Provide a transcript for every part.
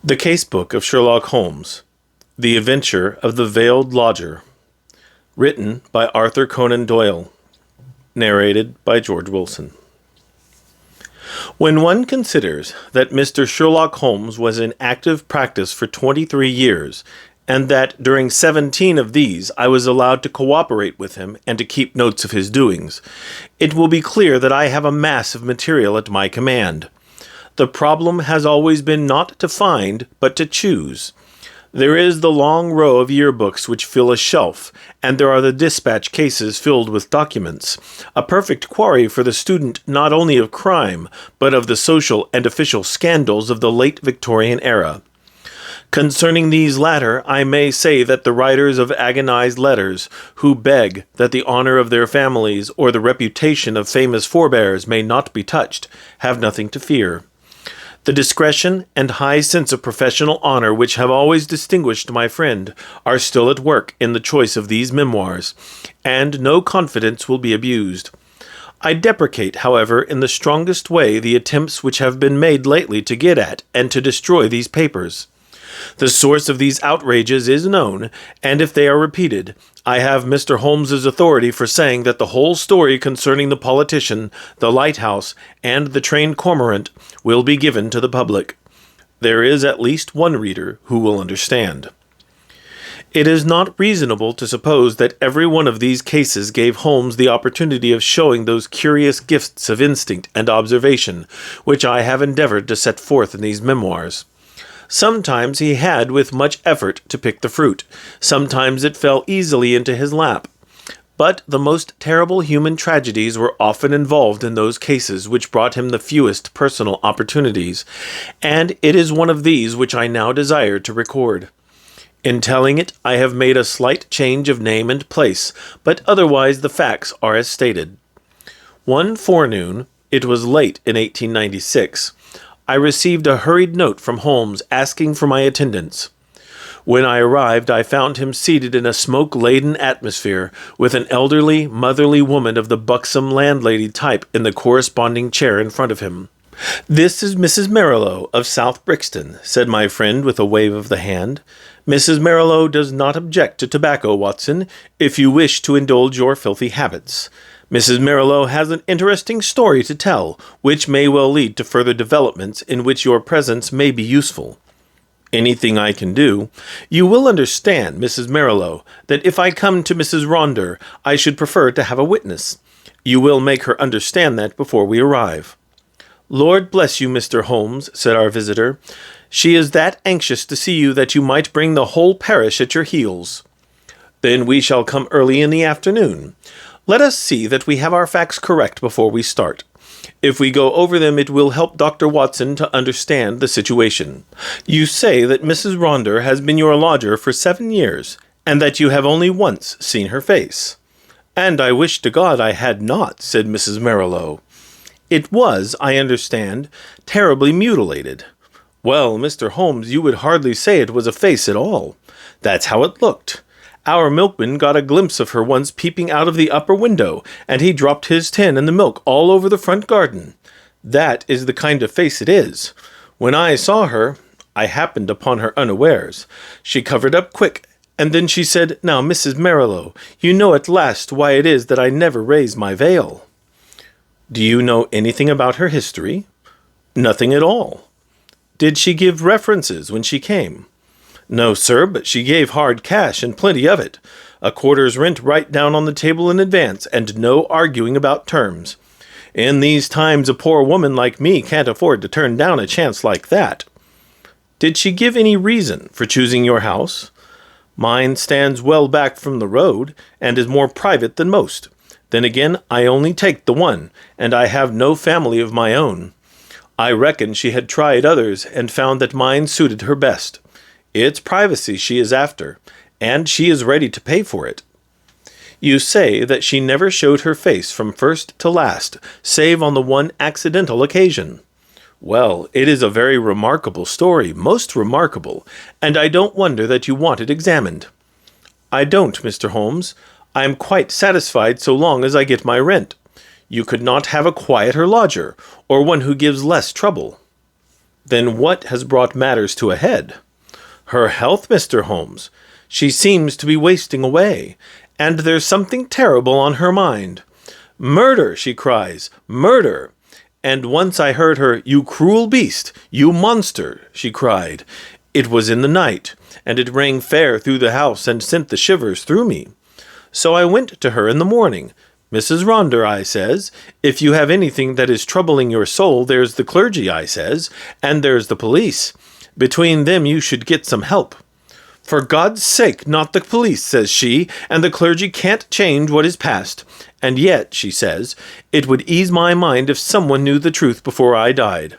The Casebook of Sherlock Holmes, The Adventure of the Veiled Lodger, written by Arthur Conan Doyle, narrated by George Willson. When one considers that Mr. Sherlock Holmes was in active practice for 23 years, and that during 17 of these I was allowed to cooperate with him and to keep notes of his doings, it will be clear that I have a mass of material at my command. The problem has always been not to find, but to choose. There is the long row of yearbooks which fill a shelf, and there are the dispatch cases filled with documents, a perfect quarry for the student not only of crime, but of the social and official scandals of the late Victorian era. Concerning these latter, I may say that the writers of agonized letters, who beg that the honor of their families or the reputation of famous forebears may not be touched, have nothing to fear. The discretion and high sense of professional honor which have always distinguished my friend are still at work in the choice of these memoirs, and no confidence will be abused. I deprecate, however, in the strongest way the attempts which have been made lately to get at and to destroy these papers. The source of these outrages is known, and if they are repeated, I have Mr. Holmes's authority for saying that the whole story concerning the politician, the lighthouse, and the trained cormorant will be given to the public. There is at least one reader who will understand. It is not reasonable to suppose that every one of these cases gave Holmes the opportunity of showing those curious gifts of instinct and observation which I have endeavored to set forth in these memoirs. Sometimes he had with much effort to pick the fruit. Sometimes it fell easily into his lap. But the most terrible human tragedies were often involved in those cases which brought him the fewest personal opportunities, and it is one of these which I now desire to record. In telling it, I have made a slight change of name and place, but otherwise the facts are as stated. One forenoon, it was late in 1896, I received a hurried note from Holmes asking for my attendance. When I arrived, I found him seated in a smoke-laden atmosphere, with an elderly, motherly woman of the buxom landlady type in the corresponding chair in front of him. "This is Mrs. Merrilow of South Brixton," said my friend with a wave of the hand. "Mrs. Merrilow does not object to tobacco, Watson, if you wish to indulge your filthy habits. Mrs. Merrilow has an interesting story to tell, which may well lead to further developments in which your presence may be useful." "Anything I can do. You will understand, Mrs. Merrilow, that if I come to Mrs. Ronder, I should prefer to have a witness. You will make her understand that before we arrive." "Lord bless you, Mr. Holmes," said our visitor. "She is that anxious to see you that you might bring the whole parish at your heels." "Then we shall come early in the afternoon. Let us see that we have our facts correct before we start. If we go over them, it will help Dr. Watson to understand the situation. You say that Mrs. Ronder has been your lodger for 7 years, and that you have only once seen her face." "And I wish to God I had not," said Mrs. Merrilow. "It was, I understand, terribly mutilated." "Well, Mr. Holmes, you would hardly say it was a face at all. That's how it looked. Our milkman got a glimpse of her once peeping out of the upper window, and he dropped his tin and the milk all over the front garden. That is the kind of face it is. When I saw her, I happened upon her unawares. She covered up quick, and then she said, 'Now, Mrs. Merrilow, you know at last why it is that I never raise my veil.'" "Do you know anything about her history?" "Nothing at all." "Did she give references when she came?" "No, sir, but she gave hard cash, and plenty of it. A quarter's rent right down on the table in advance, and no arguing about terms. In these times a poor woman like me can't afford to turn down a chance like that." "Did she give any reason for choosing your house?" "Mine stands well back from the road, and is more private than most. Then again, I only take the one, and I have no family of my own. I reckon she had tried others, and found that mine suited her best. It's privacy she is after, and she is ready to pay for it." "You say that she never showed her face from first to last, save on the one accidental occasion." "Well, it is a very remarkable story, most remarkable, and I don't wonder that you want it examined." "I don't, Mr. Holmes. I am quite satisfied so long as I get my rent. You could not have a quieter lodger, or one who gives less trouble." Then what has brought matters to a head? Her health, Mr. Holmes. She seems to be wasting away, and there's something terrible on her mind. Murder, she cries, murder. And once I heard her, you cruel beast, you monster, she cried. It was in the night, and it rang fair through the house and sent the shivers through me. So I went to her in the morning. Mrs. Ronder, I says, if you have anything that is troubling your soul, there's the clergy, I says, and there's the police. Between them you should get some help. For God's sake, not the police, says she, and the clergy can't change what is past. And yet, she says, it would ease my mind if someone knew the truth before I died.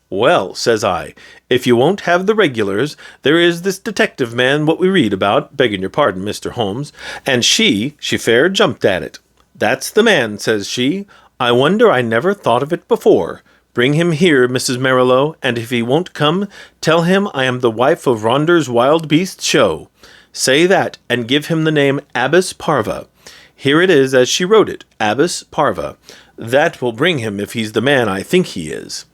Well, says I, if you won't have the regulars, there is this detective man what we read about, begging your pardon, Mr. Holmes, and she fair jumped at it. That's the man, says she. I wonder I never thought of it before. Bring him here, Mrs. Merrilow, and if he won't come, tell him I am the wife of Ronder's wild beast show. Say that, and give him the name Abbess Parva. Here it is as she wrote it, Abbess Parva. That will bring him if he's the man I think he is.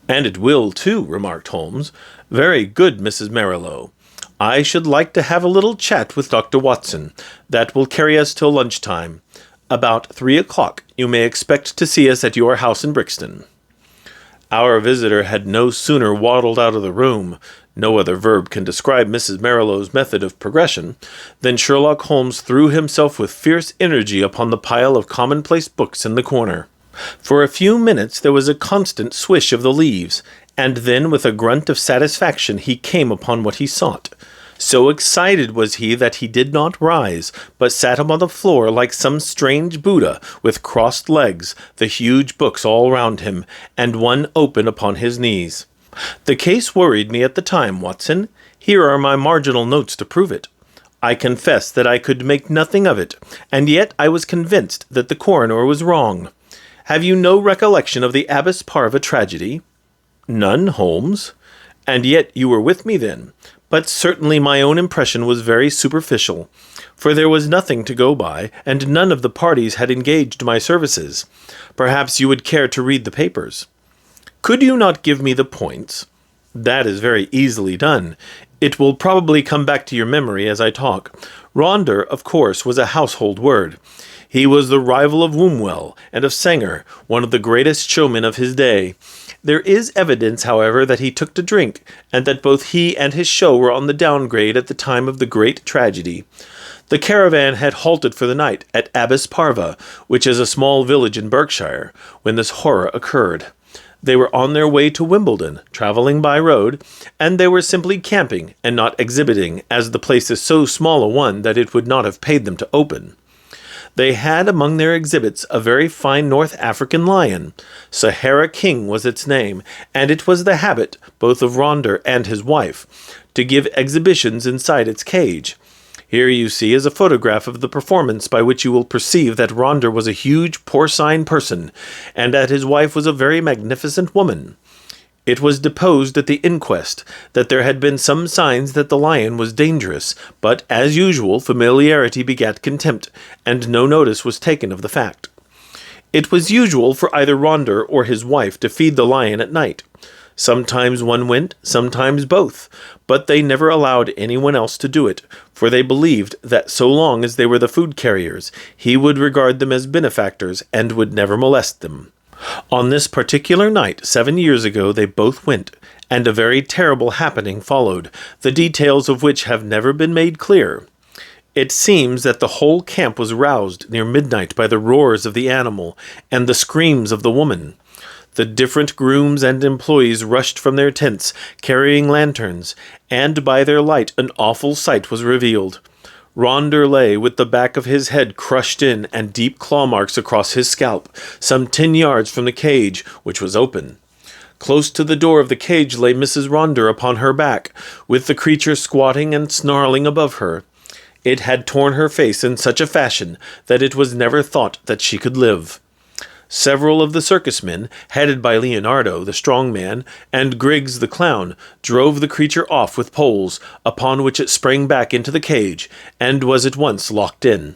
And it will, too, remarked Holmes. Very good, Mrs. Merrilow. I should like to have a little chat with Dr. Watson. That will carry us till lunchtime. About 3 o'clock you may expect to see us at your house in Brixton. Our visitor had no sooner waddled out of the room, no other verb can describe Mrs. Merrilow's method of progression, than Sherlock Holmes threw himself with fierce energy upon the pile of commonplace books in the corner. For a few minutes there was a constant swish of the leaves, and then with a grunt of satisfaction he came upon what he sought. So excited was he that he did not rise, but sat upon the floor like some strange Buddha, with crossed legs, the huge books all round him, and one open upon his knees. The case worried me at the time, Watson. Here are my marginal notes to prove it. I confess that I could make nothing of it, and yet I was convinced that the coroner was wrong. Have you no recollection of the Abbess Parva tragedy? None, Holmes. And yet you were with me then. But certainly my own impression was very superficial, for there was nothing to go by, and none of the parties had engaged my services. Perhaps you would care to read the papers. Could you not give me the points? That is very easily done. It will probably come back to your memory as I talk. Ronder, of course, was a household word. He was the rival of Wombwell and of Sanger, one of the greatest showmen of his day. There is evidence, however, that he took to drink, and that both he and his show were on the downgrade at the time of the great tragedy. The caravan had halted for the night at Abbess Parva, which is a small village in Berkshire, when this horror occurred. They were on their way to Wimbledon, travelling by road, and they were simply camping and not exhibiting, as the place is so small a one that it would not have paid them to open. They had among their exhibits a very fine North African lion. Sahara King was its name, and it was the habit, both of Ronder and his wife, to give exhibitions inside its cage. Here you see is a photograph of the performance, by which you will perceive that Ronder was a huge porcine person, and that his wife was a very magnificent woman. It was deposed at the inquest that there had been some signs that the lion was dangerous, but, as usual, familiarity begat contempt, and no notice was taken of the fact. It was usual for either Ronder or his wife to feed the lion at night. Sometimes one went, sometimes both, but they never allowed anyone else to do it, for they believed that so long as they were the food carriers, he would regard them as benefactors and would never molest them. On this particular night, 7 years ago, they both went, and a very terrible happening followed, the details of which have never been made clear. It seems that the whole camp was roused near midnight by the roars of the animal and the screams of the woman. The different grooms and employees rushed from their tents, carrying lanterns, and by their light an awful sight was revealed. Ronder lay with the back of his head crushed in and deep claw marks across his scalp, some 10 yards from the cage, which was open. Close to the door of the cage lay Mrs. Ronder upon her back, with the creature squatting and snarling above her. It had torn her face in such a fashion that it was never thought that she could live. Several of the circus men, headed by Leonardo, the strong man, and Griggs, the clown, drove the creature off with poles, upon which it sprang back into the cage, and was at once locked in.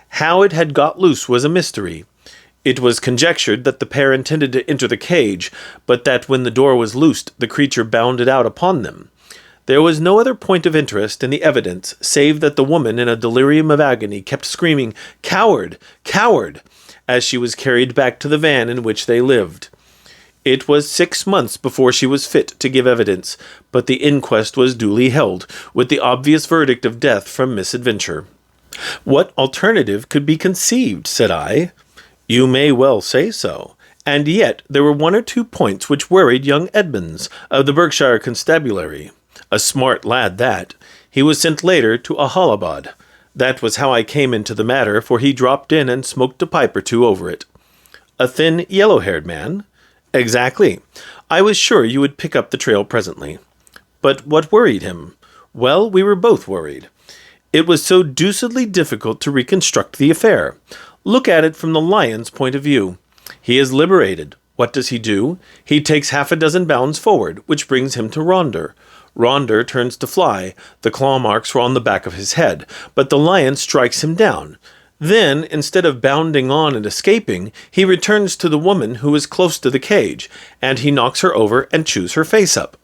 How it had got loose was a mystery. It was conjectured that the pair intended to enter the cage, but that when the door was loosed, the creature bounded out upon them. There was no other point of interest in the evidence, save that the woman, in a delirium of agony, kept screaming, "Coward! Coward!" as she was carried back to the van in which they lived. It was 6 months before she was fit to give evidence, but the inquest was duly held, with the obvious verdict of death from misadventure. "What alternative could be conceived?" said I. "You may well say so. And yet there were 1 or 2 points which worried young Edmonds, of the Berkshire Constabulary. A smart lad that. He was sent later to Allahabad. That was how I came into the matter, for he dropped in and smoked a pipe or 2 over it." "A thin, yellow-haired man?" "Exactly. I was sure you would pick up the trail presently." "But what worried him?" "Well, we were both worried. It was so deucedly difficult to reconstruct the affair. Look at it from the lion's point of view. He is liberated. What does he do? He takes 6 bounds forward, which brings him to Ronder. Ronder turns to fly. The claw marks are on the back of his head, but the lion strikes him down. Then, instead of bounding on and escaping, he returns to the woman who is close to the cage, and he knocks her over and chews her face up.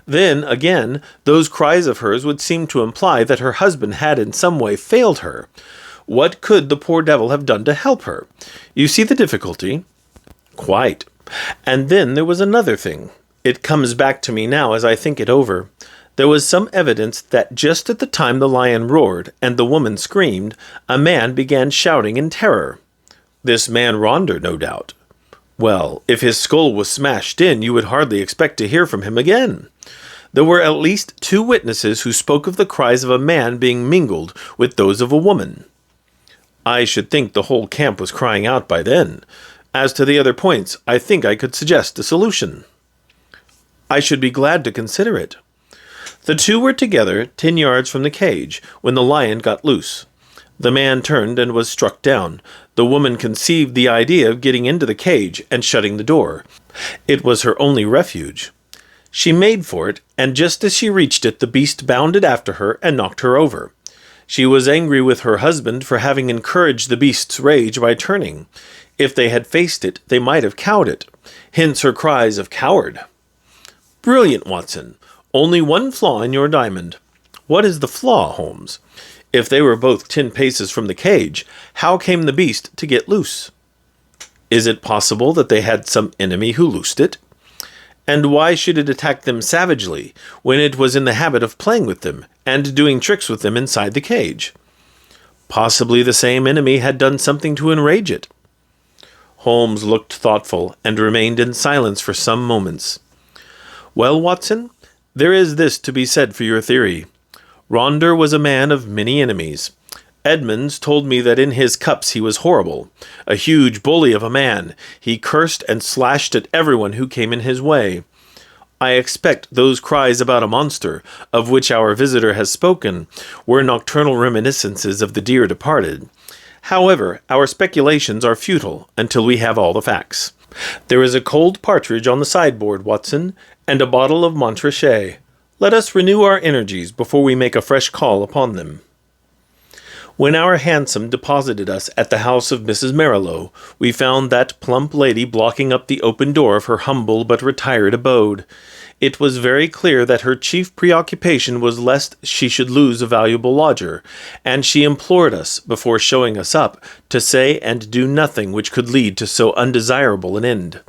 Then, again, those cries of hers would seem to imply that her husband had in some way failed her. What could the poor devil have done to help her? You see the difficulty?" "Quite. And then there was another thing. It comes back to me now as I think it over. There was some evidence that just at the time the lion roared and the woman screamed, a man began shouting in terror." "This man Ronder, no doubt." "Well, if his skull was smashed in, you would hardly expect to hear from him again. There were at least 2 witnesses who spoke of the cries of a man being mingled with those of a woman." "I should think the whole camp was crying out by then. As to the other points, I think I could suggest a solution." "I should be glad to consider it." The 2 were together 10 yards from the cage when the lion got loose. The man turned and was struck down. The woman conceived the idea of getting into the cage and shutting the door. It was her only refuge. She made for it, and just as she reached it, the beast bounded after her and knocked her over. She was angry with her husband for having encouraged the beast's rage by turning. If they had faced it, they might have cowed it. Hence her cries of "Coward!" "Brilliant, Watson. Only 1 flaw in your diamond." "What is the flaw, Holmes?" "If they were both 10 paces from the cage, how came the beast to get loose?" "Is it possible that they had some enemy who loosed it?" "And why should it attack them savagely, when it was in the habit of playing with them, and doing tricks with them inside the cage?" "Possibly the same enemy had done something to enrage it." Holmes looked thoughtful, and remained in silence for some moments. "Well, Watson, there is this to be said for your theory. Ronder was a man of many enemies. Edmonds told me that in his cups he was horrible, a huge bully of a man. He cursed and slashed at everyone who came in his way. I expect those cries about a monster, of which our visitor has spoken, were nocturnal reminiscences of the dear departed. However, our speculations are futile until we have all the facts. There is a cold partridge on the sideboard, Watson, and a bottle of Montrachet. Let us renew our energies before we make a fresh call upon them." When our hansom deposited us at the house of Mrs. Marilow, we found that plump lady blocking up the open door of her humble but retired abode. It was very clear that her chief preoccupation was lest she should lose a valuable lodger, and she implored us, before showing us up, to say and do nothing which could lead to so undesirable an end.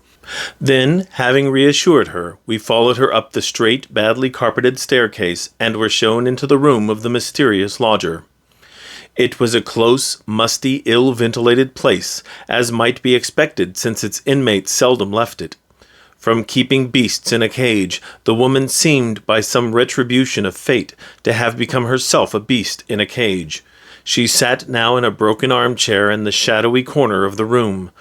Then, having reassured her, we followed her up the straight, badly carpeted staircase, and were shown into the room of the mysterious lodger. It was a close, musty, ill-ventilated place, as might be expected since its inmates seldom left it. From keeping beasts in a cage, the woman seemed, by some retribution of fate, to have become herself a beast in a cage. She sat now in a broken armchair in the shadowy corner of the room.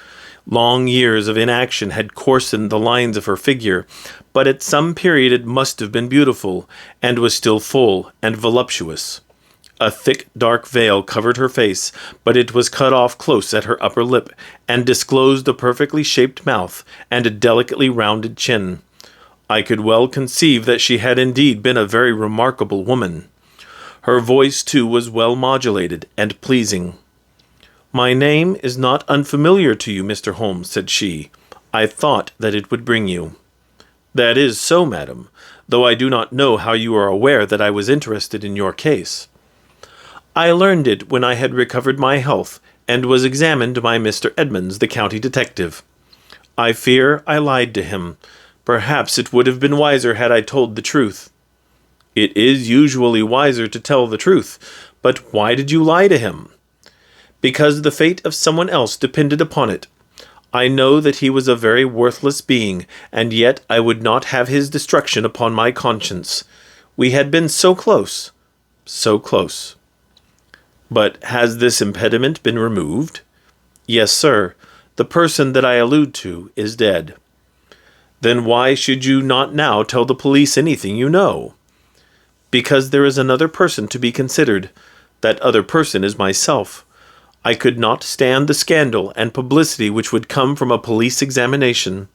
Long years of inaction had coarsened the lines of her figure, but at some period it must have been beautiful, and was still full and voluptuous. A thick, dark veil covered her face, but it was cut off close at her upper lip, and disclosed a perfectly shaped mouth and a delicately rounded chin. I could well conceive that she had indeed been a very remarkable woman. Her voice, too, was well modulated and pleasing. My name is not unfamiliar to you, Mr. Holmes, said she. I thought that it would bring you. That is so, madam, though I do not know how you are aware that I was interested in your case. I learned it when I had recovered my health, and was examined by Mr. Edmonds, the county detective. I fear I lied to him. Perhaps it would have been wiser had I told the truth. It is usually wiser to tell the truth, but why did you lie to him? Because the fate of someone else depended upon it. I know that he was a very worthless being, and yet I would not have his destruction upon my conscience. We had been so close, so close. But has this impediment been removed? Yes, sir. The person that I allude to is dead. Then why should you not now tell the police anything you know? Because there is another person to be considered. That other person is myself. I could not stand the scandal and publicity which would come from a police examination.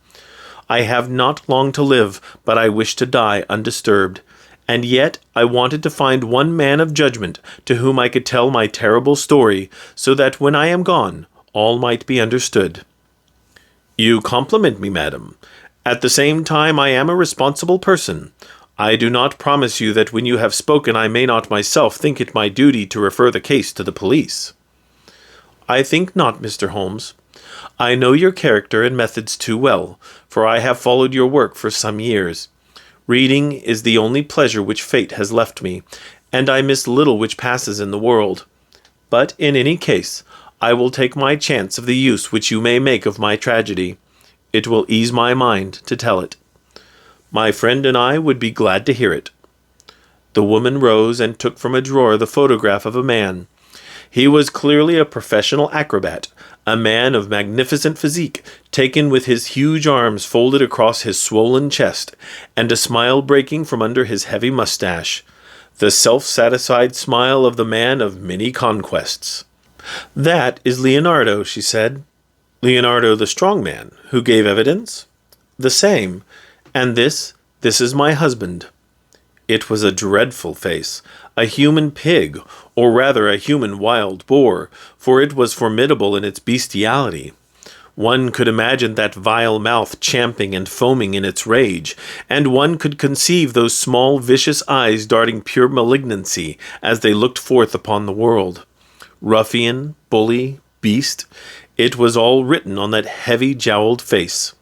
I have not long to live, but I wish to die undisturbed. And yet I wanted to find one man of judgment to whom I could tell my terrible story, so that when I am gone, all might be understood. You compliment me, madam. At the same time, I am a responsible person. I do not promise you that when you have spoken I may not myself think it my duty to refer the case to the police. I think not, Mr. Holmes. I know your character and methods too well, for I have followed your work for some years. Reading is the only pleasure which fate has left me, and I miss little which passes in the world. But in any case, I will take my chance of the use which you may make of my tragedy. It will ease my mind to tell it. My friend and I would be glad to hear it. The woman rose and took from a drawer the photograph of a man. He was clearly a professional acrobat, a man of magnificent physique, taken with his huge arms folded across his swollen chest, and a smile breaking from under his heavy mustache, the self-satisfied smile of the man of many conquests. That is Leonardo, she said. Leonardo the strong man, who gave evidence? The same. And this is my husband. It was a dreadful face, a human pig, or rather a human wild boar, for it was formidable in its bestiality. One could imagine that vile mouth champing and foaming in its rage, and one could conceive those small vicious eyes darting pure malignancy as they looked forth upon the world. Ruffian, bully, beast, it was all written on that heavy jowled face.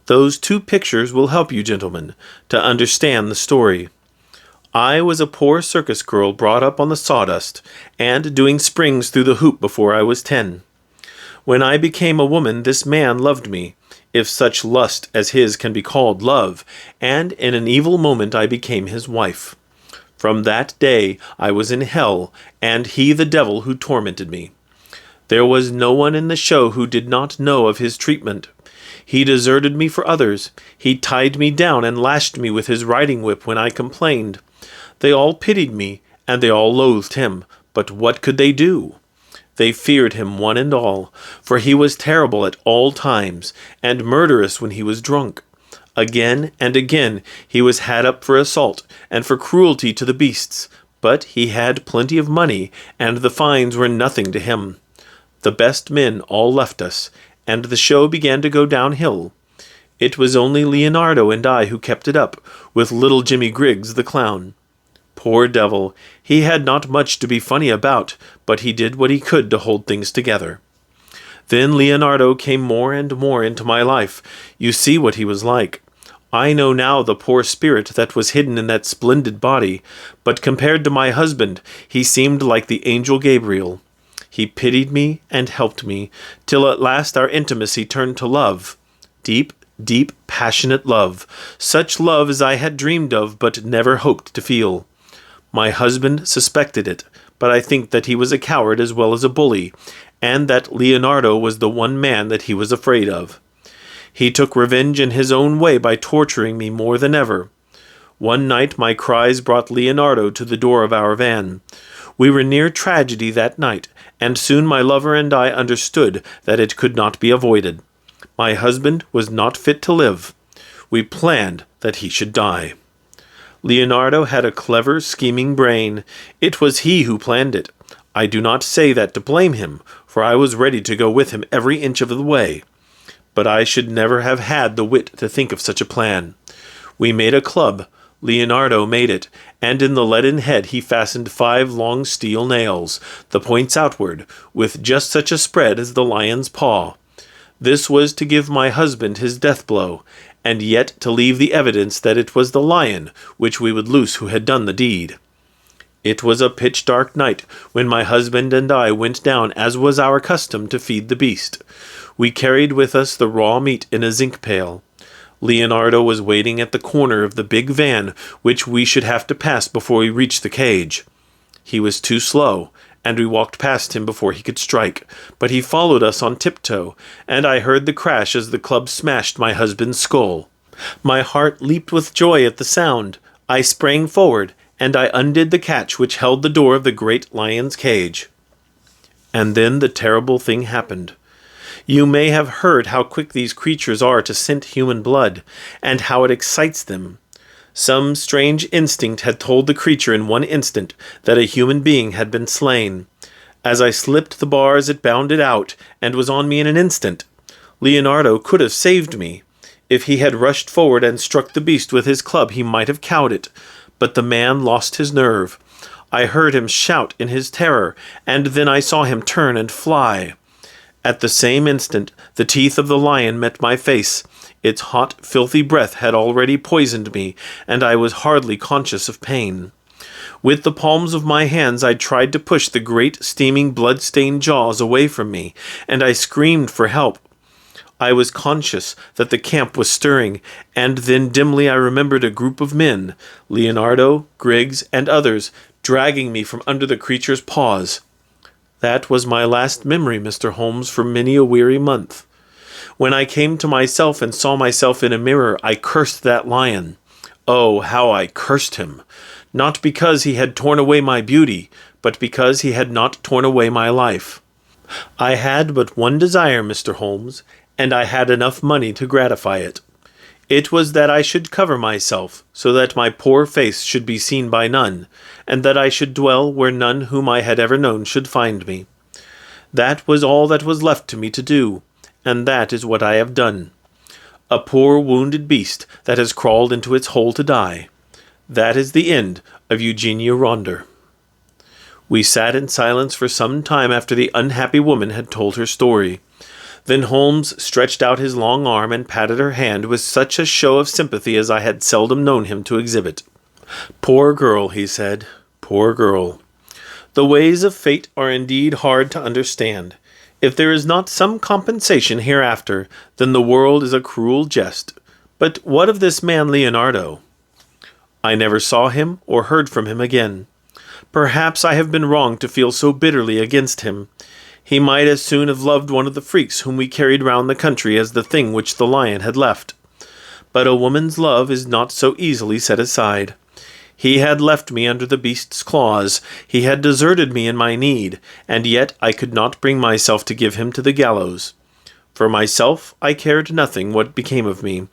Those two pictures will help you, gentlemen, to understand the story. I was a poor circus girl brought up on the sawdust, and doing springs through the hoop before I was 10. When I became a woman, this man loved me, if such lust as his can be called love, and in an evil moment I became his wife. From that day I was in hell, and he the devil who tormented me. There was no one in the show who did not know of his treatment. He deserted me for others. He tied me down and lashed me with his riding whip when I complained. They all pitied me, and they all loathed him, but what could they do? They feared him one and all, for he was terrible at all times, and murderous when he was drunk. Again and again he was had up for assault, and for cruelty to the beasts, but he had plenty of money, and the fines were nothing to him. The best men all left us, and the show began to go downhill. It was only Leonardo and I who kept it up, with little Jimmy Griggs the clown. Poor devil, he had not much to be funny about, but he did what he could to hold things together. Then Leonardo came more and more into my life. You see what he was like. I know now the poor spirit that was hidden in that splendid body, but compared to my husband, he seemed like the angel Gabriel. He pitied me and helped me, till at last our intimacy turned to love. Deep, deep, passionate love. Such love as I had dreamed of but never hoped to feel. My husband suspected it, but I think that he was a coward as well as a bully, and that Leonardo was the one man that he was afraid of. He took revenge in his own way by torturing me more than ever. One night my cries brought Leonardo to the door of our van. We were near tragedy that night, and soon my lover and I understood that it could not be avoided. My husband was not fit to live. We planned that he should die. Leonardo had a clever, scheming brain. It was he who planned it. I do not say that to blame him, for I was ready to go with him every inch of the way. But I should never have had the wit to think of such a plan. We made a club. Leonardo made it, and in the leaden head he fastened 5 long steel nails, the points outward, with just such a spread as the lion's paw. This was to give my husband his death blow, and yet to leave the evidence that it was the lion which we would loose who had done the deed. It was a pitch-dark night when my husband and I went down, as was our custom, to feed the beast. We carried with us the raw meat in a zinc pail. Leonardo was waiting at the corner of the big van which we should have to pass before we reached the cage. He was too slow, and we walked past him before he could strike, but he followed us on tiptoe, and I heard the crash as the club smashed my husband's skull. My heart leaped with joy at the sound. I sprang forward, and I undid the catch which held the door of the great lion's cage. And then the terrible thing happened. You may have heard how quick these creatures are to scent human blood, and how it excites them. Some strange instinct had told the creature in one instant that a human being had been slain. As I slipped the bars it bounded out, and was on me in an instant. Leonardo could have saved me. If he had rushed forward and struck the beast with his club he might have cowed it, but the man lost his nerve. I heard him shout in his terror, and then I saw him turn and fly. At the same instant, the teeth of the lion met my face. Its hot, filthy breath had already poisoned me, and I was hardly conscious of pain. With the palms of my hands I tried to push the great, steaming, blood-stained jaws away from me, and I screamed for help. I was conscious that the camp was stirring, and then dimly I remembered a group of men, Leonardo, Griggs, and others, dragging me from under the creature's paws. That was my last memory, Mr. Holmes, for many a weary month. When I came to myself and saw myself in a mirror, I cursed that lion. Oh, how I cursed him! Not because he had torn away my beauty, but because he had not torn away my life. I had but one desire, Mr. Holmes, and I had enough money to gratify it. It was that I should cover myself, so that my poor face should be seen by none, and that I should dwell where none whom I had ever known should find me. That was all that was left to me to do, and that is what I have done. A poor wounded beast that has crawled into its hole to die. That is the end of Eugenia Ronder. We sat in silence for some time after the unhappy woman had told her story. Then Holmes stretched out his long arm and patted her hand with such a show of sympathy as I had seldom known him to exhibit. "Poor girl," he said, "poor girl. The ways of fate are indeed hard to understand. If there is not some compensation hereafter, then the world is a cruel jest. But what of this man Leonardo? I never saw him or heard from him again. Perhaps I have been wrong to feel so bitterly against him. He might as soon have loved one of the freaks whom we carried round the country as the thing which the lion had left. But a woman's love is not so easily set aside. He had left me under the beast's claws, he had deserted me in my need, and yet I could not bring myself to give him to the gallows. For myself, I cared nothing what became of me.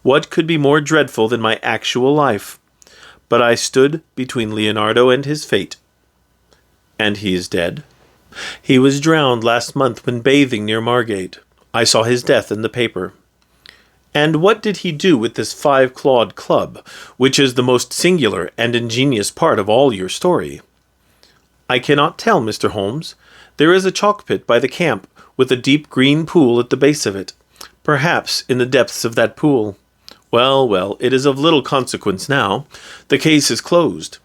What could be more dreadful than my actual life? But I stood between Leonardo and his fate. And he is dead? He was drowned last month when bathing near Margate. I saw his death in the paper. And what did he do with this 5-clawed club, which is the most singular and ingenious part of all your story? I cannot tell, Mr. Holmes. There is a chalk pit by the camp, with a deep green pool at the base of it. Perhaps in the depths of that pool. Well, well, it is of little consequence now. The case is closed.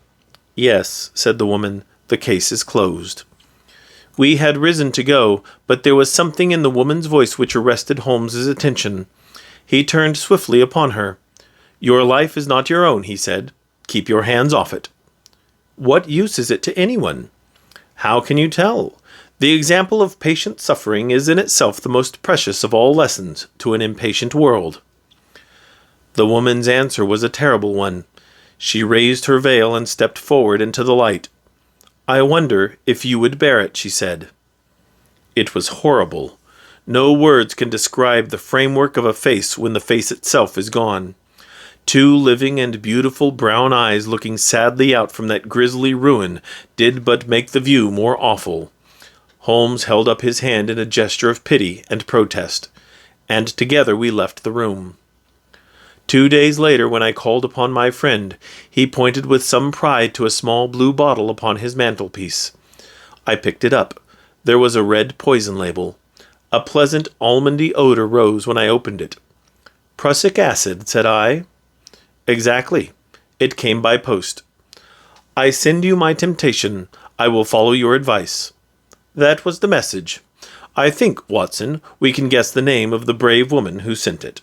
Yes, said the woman, the case is closed. We had risen to go, but there was something in the woman's voice which arrested Holmes's attention. He turned swiftly upon her. Your life is not your own, he said. Keep your hands off it. What use is it to anyone? How can you tell? The example of patient suffering is in itself the most precious of all lessons to an impatient world. The woman's answer was a terrible one. She raised her veil and stepped forward into the light. I wonder if you would bear it, she said. It was horrible. No words can describe the framework of a face when the face itself is gone. 2 living and beautiful brown eyes looking sadly out from that grisly ruin did but make the view more awful. Holmes held up his hand in a gesture of pity and protest, and together we left the room. 2 days later, when I called upon my friend, he pointed with some pride to a small blue bottle upon his mantelpiece. I picked it up. There was a red poison label. A pleasant almondy odor rose when I opened it. "Prussic acid," said I. "Exactly. It came by post." "I send you my temptation. I will follow your advice." That was the message. I think, Watson, we can guess the name of the brave woman who sent it.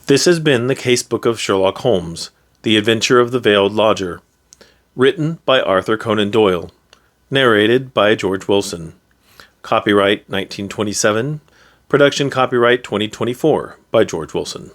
This has been the Casebook of Sherlock Holmes, The Adventure of the Veiled Lodger. Written by Arthur Conan Doyle. Narrated by George Willson. Copyright 1927. Production copyright 2024 by George Willson.